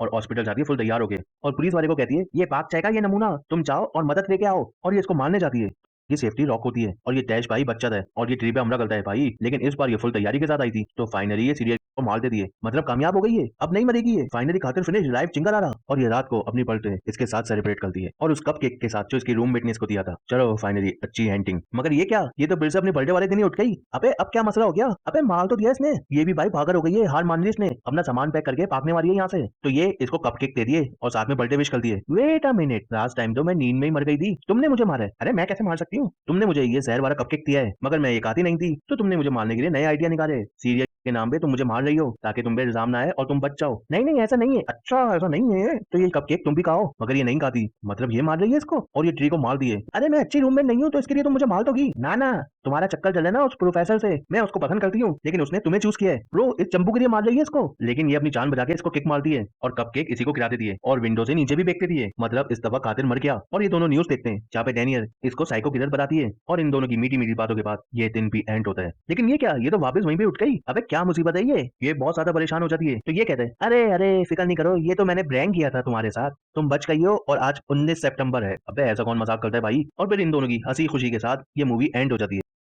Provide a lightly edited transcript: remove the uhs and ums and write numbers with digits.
और हॉस्पिटल जाती है फुल तैयार होके और पुलिस वाले को कहती है ये पाक चाय का ये नमूना तुम जाओ और मदद लेके आओ और ये इसको मारने जाती है। ये सेफ्टी लॉक होती है और ये डैश भाई बच्चा है और ये ट्री पे हमला करता है भाई, लेकिन इस बार ये फुल तैयारी के साथ आई थी तो फाइनली ये सीरियल को मार देती है, मतलब कामयाब हो गई है, अब नहीं मरेगी ये, फाइनली खातिर फिनिश लाइफ चिंगा रहा और ये रात को अपनी बर्थडे इसके साथ सेलिब्रेट करती है और उस कप केक के साथ जो इसकी रूममेट ने इसको दिया था। चलो फाइनली अच्छी एंडिंग, मगर ये क्या, ये तो फिर से अपने बर्थडे वाले दिन ही उठ गई। अबे अब क्या मसला हो गया, अबे मार तो दिया इसने, ये भी भाई पागल हो गई है, हार मान ली इसने, अपना सामान पैक करके भागने वाली है यहाँ से। तो ये इसको कप केक दे दिए और साथ में बर्थडे विश कर दिए। Wait a minute, last time तो मैं नींद में ही मर गई थी, तुमने मुझे मारा है। अरे मैं कैसे मार सकती हूँ, तुमने मुझे ये जहर वाला कपकेक दिया है मगर मैं एक आती नहीं थी, तो तुमने मुझे मारने के लिए नए आइडिया निकाले, सीरियल के नाम पे तुम मुझे मार रही हो ताकि तुम पे इल्जाम ना आए और तुम बच जाओ। नहीं नहीं ऐसा नहीं है, अच्छा ऐसा नहीं है, तो ये कपकेक तुम भी खाओ, मगर ये नहीं खाती, मतलब ये मार रही है इसको और ये ट्री को मार दिए। अरे मैं अच्छी रूम में नहीं हूँ तो इसके लिए तुम मुझे मार दोगी ना ना, तुम्हारा चक्कर चले ना उस प्रोफेसर से, मैं उसको पसंद करती हूँ लेकिन उसने तुम्हें चूज किया है। ब्रो इस चंपू के लिए मार रही है इसको, लेकिन ये अपनी जान बचा के इसको किक मारती है और कपकेक इसी को गिरा देती है और विंडो से नीचे भी फेंक देती है, मतलब इस दफा कातिल मर गया। और ये दोनों न्यूज देखते हैं जहाँ पे डैनियल इसको साइको किलर बताती है और इन दोनों की मीठी मीठी बातों के बाद ये दिन भी एंड होता है। लेकिन ये क्या, ये तो वापस वहीं पे उठ गई, अबे क्या मुसीबत है ये बहुत ज्यादा परेशान हो जाती है। तो ये कहते हैं अरे अरे फिक्र नहीं करो, ये तो मैंने प्रैंक किया था तुम्हारे साथ, तुम बच गई हो और आज 19 सितंबर है। अबे ऐसा कौन मजाक करता है भाई, और फिर इन दोनों की हंसी खुशी के साथ ये मूवी एंड हो जाती है।